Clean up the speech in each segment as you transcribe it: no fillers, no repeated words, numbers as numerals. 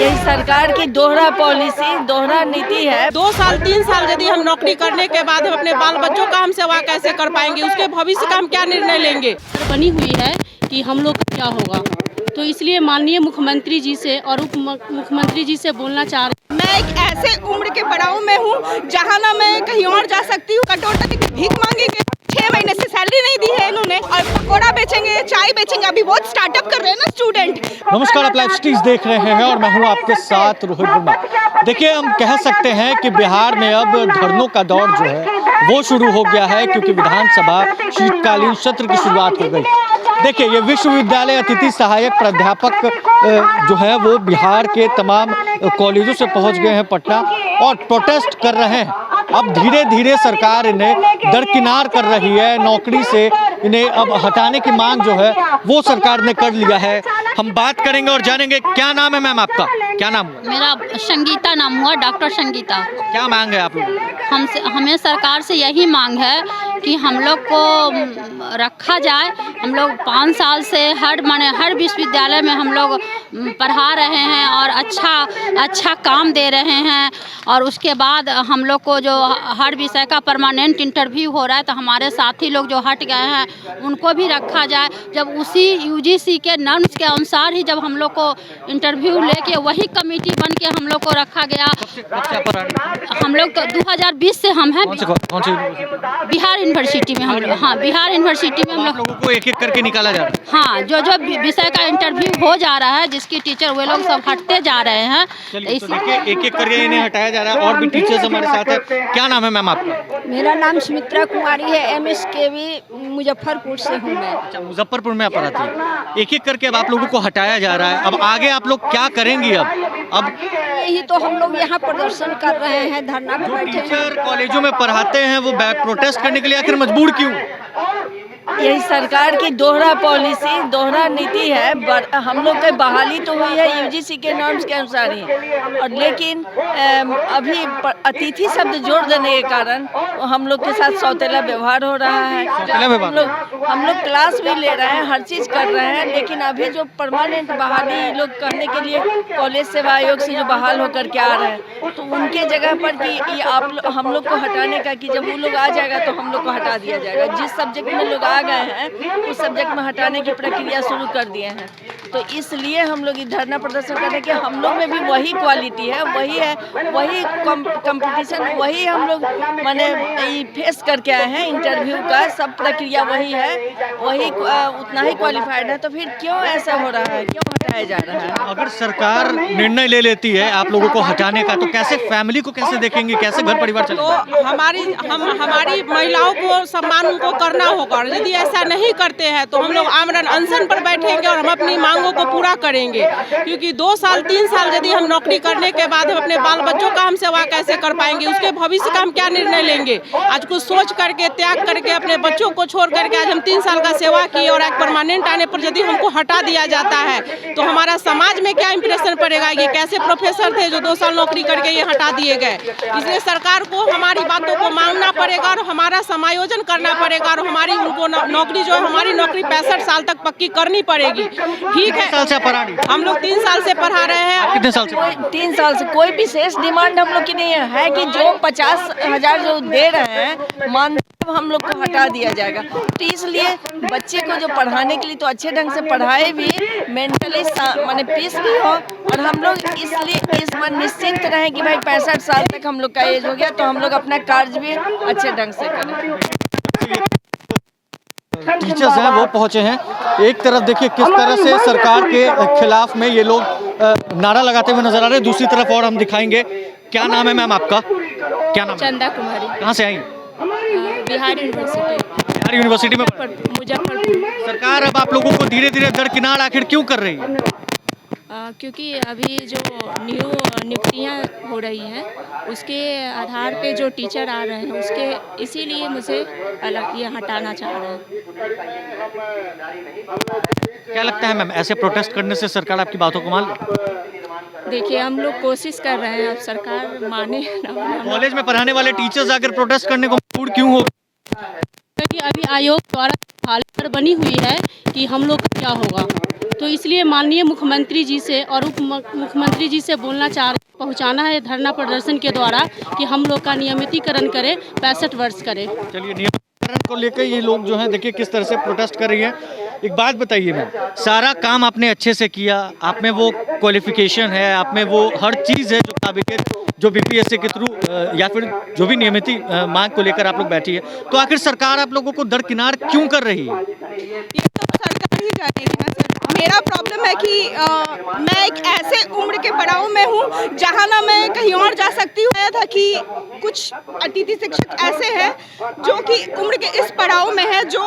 यही सरकार की दोहरा पॉलिसी, दोहरा नीति है। 2 साल 3 साल यदि हम नौकरी करने के बाद हम अपने बाल बच्चों का हम सेवा कैसे कर पाएंगे, उसके भविष्य का हम क्या निर्णय लेंगे। बनी हुई है कि हम लोग क्या होगा, तो इसलिए माननीय मुख्यमंत्री जी से और उप मुख्यमंत्री जी से बोलना चाह रहे हैं। मैं एक ऐसे उम्र के पड़ाव में हूँ जहाँ ना मैं कहीं और जा सकती हूँ। कटोरा की भीख मांगेंगे, 6 महीने से सैलरी नहीं दी है इन्होंने, और पकौड़ा बेचेंगे, चाय बेचेंगे। अभी बहुत स्टार्टअप कर रहे हैं ना स्टूडेंट। नमस्कार, आप लाइव स्ट्रीट देख रहे हैं और मैं हूं आपके साथ रोहित वर्मा। देखिए, हम कह सकते हैं कि बिहार में अब धरनों का दौर जो है वो शुरू हो गया है, क्योंकि विधानसभा शीतकालीन सत्र की शुरुआत हो गई। देखिए, ये विश्वविद्यालय अतिथि सहायक प्राध्यापक जो है वो बिहार के तमाम कॉलेजों से पहुंच गए हैं पटना और प्रोटेस्ट कर रहे हैं। अब धीरे धीरे सरकार इन्हें दरकिनार कर रही है, नौकरी से इन्हें अब हटाने की मांग जो है वो सरकार ने कर लिया है। हम बात करेंगे और जानेंगे। क्या नाम है मैम आपका? क्या नाम हुआ? मेरा संगीता नाम हुआ, डॉक्टर संगीता। क्या मांग है आप लोग? हमें सरकार से यही मांग है कि हम लोग को रखा जाए। हम लोग 5 साल से हर विश्वविद्यालय में हम लोग पढ़ा रहे हैं और अच्छा काम दे रहे हैं, और उसके बाद हम लोग को जो हर विषय का परमानेंट इंटरव्यू हो रहा है, तो हमारे साथी लोग जो हट गए हैं उनको भी रखा जाए। जब उसी यूजीसी के नॉर्म्स के अनुसार ही जब हम लोग को इंटरव्यू लेके वही कमेटी बन के हम लोग को रखा गया। हम लोग तो 2020 से हम हैं बिहार यूनिवर्सिटी में। हम लोग, हाँ, बिहार यूनिवर्सिटी में हम लोगों को एक एक करके निकाला जा रहा है। हाँ, जो विषय का इंटरव्यू हो जा रहा है, जिसकी टीचर वे लोग सब हटते जा रहे हैं। तो देखिए, एक एक करके इन्हें हटाया जा रहा है और भी टीचर्स हमारे साथ है। क्या नाम है मैम आपका? मेरा नाम सुमित्रा कुमारी है, MSKV मुजफ्फरपुर से हूँ मैं। अच्छा, मुजफ्फरपुर में आप पढ़ाती हैं। एक एक करके अब आप लोगों को हटाया जा रहा है। अब आगे आप लोग क्या करेंगी? अब यही तो हम लोग यहाँ प्रदर्शन कर रहे हैं, धरना पे बैठे हैं। टीचर कॉलेजों में पढ़ाते हैं, वो बैक प्रोटेस्ट करने के लिए आखिर मजबूर क्यों? यही सरकार की दोहरा पॉलिसी, दोहरा नीति है। हम लोग की बहाली तो हुई है यूजीसी के नॉर्म्स के अनुसार ही, और लेकिन अभी अतिथि शब्द जोड़ देने के कारण हम लोग के साथ सौतेला व्यवहार हो रहा है। हम लोग क्लास भी ले रहे हैं, हर चीज़ कर रहे हैं, लेकिन अभी जो परमानेंट बहाली लोग करने के लिए कॉलेज सेवा आयोग से जो बहाल होकर के आ रहे हैं, तो उनके जगह पर कि ये हम लोग को हटाने का, कि जब वो लोग आ जाएगा तो हम लोग को हटा दिया जाएगा। जिस सब्जेक्ट में लोग आ गए हैं उस सब्जेक्ट में हटाने की प्रक्रिया शुरू कर दिए हैं। तो इसलिए हम लोग धरना प्रदर्शन कर रहे हैं कि हम लोग में भी वही क्वालिटी है, वही कंपटीशन, वही हम लोग माने फेस करके आए हैं। इंटरव्यू का सब प्रक्रिया वही है, वही उतना ही क्वालिफाइड है। तो फिर क्यों ऐसा हो रहा है, क्यों हटाया जा रहा है? अगर सरकार निर्णय ले लेती है आप लोगों को हटाने का, तो कैसे फैमिली को कैसे देखेंगे, कैसे घर परिवार चलेगा? तो हमारी महिलाओं को सम्मान उनको करना होगा, और यदि ऐसा नहीं करते हैं तो हम लोग आमरण अनशन पर बैठेंगे और हम अपनी मांगों को पूरा करेंगे। क्योंकि 2 साल 3 साल यदि हम नौकरी करने के बाद हम अपने बाल बच्चों का हम सेवा कैसे कर पाएंगे, उसके भविष्य का हम क्या निर्णय लेंगे। आज कुछ सोच करके, त्याग करके, अपने बच्चों को छोड़ करके आज हम 3 साल का सेवा किए, और एक परमानेंट आने पर यदि हमको हटा दिया जाता है तो हमारा समाज में क्या इंप्रेशन पड़ेगा। ये कैसे प्रोफेसर थे जो 2 साल नौकरी करके ये हटा दिए गए। इसलिए सरकार को हमारी बातों को मानना पड़ेगा और हमारा समायोजन करना पड़ेगा, और हमारी उनको नौकरी जो है, हमारी नौकरी 65 साल तक पक्की करनी पड़ेगी। ठीक है, साल से पढ़ा रही? हम लोग 3 साल से पढ़ा रहे हैं। कितने साल से? 3 साल से। कोई विशेष डिमांड हम लोग की नहीं है कि जो 50,000 जो दे रहे हैं मान हम लोग को हटा दिया जाएगा। तो इसलिए बच्चे को जो पढ़ाने के लिए तो अच्छे ढंग से पढ़ाए भी, मेंटली माने पीस भी हो, और हम लोग इसलिए इस बार निश्चिंत रहें कि भाई 65 साल तक हम लोग का एज हो गया, तो हम लोग अपना कार्य भी अच्छे ढंग से करें। टीचर्स हैं वो पहुंचे हैं। एक तरफ देखिए किस तरह से सरकार के खिलाफ में ये लोग नारा लगाते हुए नजर आ रहे हैं, दूसरी तरफ और हम दिखाएंगे। क्या नाम है मैम आपका? क्या नाम? चंदा कुमारी। कहाँ से आई? बिहार यूनिवर्सिटी। बिहार यूनिवर्सिटी में। मुजफ्फरपुर। सरकार अब आप लोगों को धीरे धीरे दरकिनार आखिर क्यों कर रही है? क्योंकि अभी जो न्यू नियुक्तियाँ हो रही हैं उसके आधार पे जो टीचर आ रहे हैं उसके, इसीलिए मुझे अलग ये हटाना चाह रहे हैं। क्या लगता है मैम, ऐसे प्रोटेस्ट करने से सरकार आपकी बातों को मान ले? देखिए, हम लोग कोशिश कर रहे हैं, अब सरकार माने ना माने। कॉलेज में पढ़ाने वाले टीचर्स अगर प्रोटेस्ट करने को मजबूर क्यों हो? क्योंकि अभी आयोग द्वारा हालत बनी हुई है कि हम लोग क्या होगा, तो इसलिए माननीय मुख्यमंत्री जी से और उप मुख्यमंत्री जी से बोलना चाह रहे, पहुंचाना है धरना प्रदर्शन के द्वारा कि हम लोग का नियमितीकरण करें, 65 वर्ष करें। चलिए, नियमितीकरण को लेकर ये लोग जो हैं देखिए किस तरह से प्रोटेस्ट कर रही हैं। एक बात बताइए मैम, सारा काम आपने अच्छे से किया, आप में वो क्वालिफिकेशन है, आप में वो हर चीज़ है जो काबिलियत जो बीपीएससी के थ्रू या फिर जो भी नियमित मांग को लेकर आप लोग बैठी है, तो आखिर सरकार आप लोगों को दरकिनार क्यों कर रही है? ये तो सरकार ही जानेगी ना सर। मेरा प्रॉब्लम है कि मैं एक ऐसे उम्र के पड़ाव में हूँ जहाँ ना मैं कहीं और जा सकती हूँ। था कि कुछ अतिथि शिक्षक ऐसे हैं जो कि उम्र के इस पड़ाव में है, जो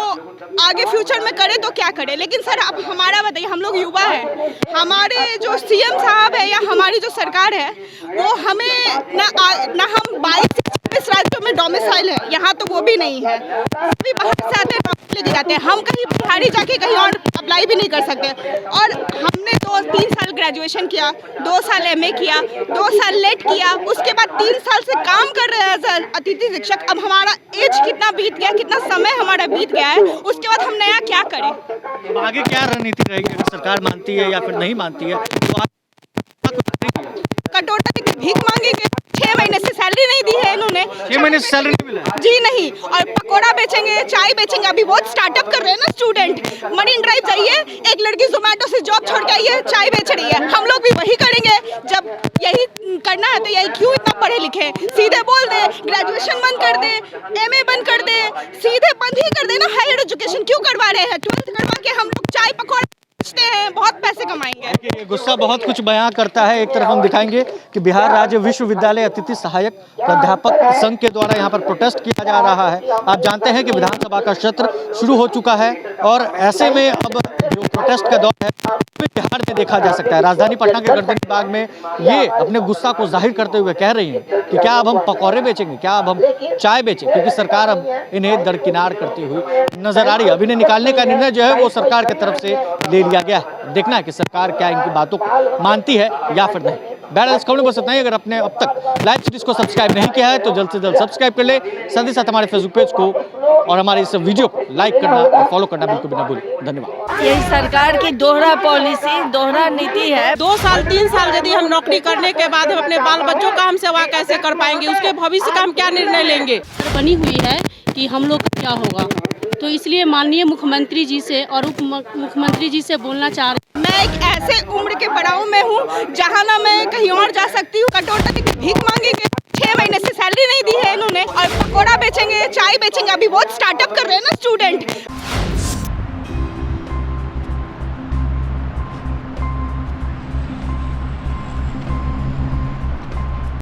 आगे फ्यूचर में करे तो क्या करे। लेकिन सर आप हमारा बताइए, हम लोग युवा हैं, हमारे जो सीएम साहब है या हमारी जो सरकार है वो हमें ना हम 22 राज्यों में डोमिसाइल है, यहाँ तो वो भी नहीं है। सभी बाहर से आते हैं, लेके जाते हैं। हम कहीं बिहारी जाके कहीं और अप्लाई भी नहीं कर सकते। और हमने 2-3 साल ग्रेजुएशन किया, 2 साल एमए किया, 2 साल लेट किया, उसके बाद 3 साल से काम कर रहे हैं सर अतिथि शिक्षक। अब हमारा एज कितना बीत गया, कितना समय हमारा बीत गया है, उसके बाद हम नया क्या करें? अब आगे क्या रणनीति रहेगी अगर सरकार मानती है या फिर नहीं मानती है? तो कटोरा की भीख मांगेंगे। 6 महीने से सैलरी नहीं दी है इन्होंने। 6 महीने से सैलरी नहीं मिला जी नहीं। और पकोड़ा बेचेंगे, चाय बेचेंगे। अभी बहुत स्टार्टअप कर रहे हैं ना स्टूडेंट। मरीन ड्राइव जाइए, एक लड़की जोमेटो से जॉब छोड़ के आई है, चाय बेच रही है। हम लोग भी वही करेंगे। जब यही करना है तो यही क्यों इतना पढ़े लिखे, सीधे बोल दे ग्रेजुएशन बंद कर दे, एमए बंद कर दे, सीधे बंद ही कर दे ना। हायर एजुकेशन क्यों करवा रहे हैं? 12th करवा के हम लोग चाय पकौड़े बेचते हैं, बहुत पैसे कमाएंगे। ये गुस्सा बहुत कुछ बयां करता है। एक तरफ हम दिखाएंगे कि बिहार राज्य विश्वविद्यालय अतिथि सहायक प्राध्यापक संघ के द्वारा यहाँ पर प्रोटेस्ट किया जा रहा है। आप जानते हैं कि विधानसभा का सत्र शुरू हो चुका है और ऐसे में अब जो प्रोटेस्ट का दौर है बिहार में देखा जा सकता है। राजधानी पटना के गर्दनी बाग में ये अपने गुस्सा को जाहिर करते हुए कह रही हैं कि क्या अब हम पकौड़े बेचेंगे, क्या अब हम चाय बेचें, क्योंकि सरकार अब इन्हें दरकिनार करती हुई नजर आ रही है। अब इन्हें निकालने का निर्णय जो है वो सरकार की तरफ से ले लिया गया है। देखना है कि सरकार क्या इनकी बातों को मानती है या फिर नहीं। बहरहाल इस खबर में बस इतना ही। अगर आपने अब तक लाइव सीरीज को सब्सक्राइब नहीं किया है तो जल्द से जल्द सब्सक्राइब कर ले। साथ ही साथ हमारे फेसबुक पेज को और हमारे इस वीडियो को लाइक करना और फॉलो करना बिल्कुल भी ना भूलें। धन्यवाद। यही सरकार की दोहरा पॉलिसी, दोहरा नीति है। 2 साल 3 साल यदि हम नौकरी करने के बाद हम अपने बाल बच्चों का हम सेवा कैसे कर पाएंगे, उसके भविष्य का हम क्या निर्णय लेंगे? बनी हुई है कि हम लोग का क्या होगा, तो इसलिए माननीय मुख्यमंत्री जी से और उप मुख्यमंत्री जी से बोलना चाह रहे। मैं एक ऐसे उम्र के पड़ाव में हूँ जहाँ ना मैं कहीं और जा सकती हूँ। कटोरा की भीख मांगेंगे। 6 महीने से सैलरी नहीं दी है इन्होंने। और पकोड़ा बेचेंगे, चाय बेचेंगे। अभी बहुत स्टार्टअप कर रहे हैं ना स्टूडेंट।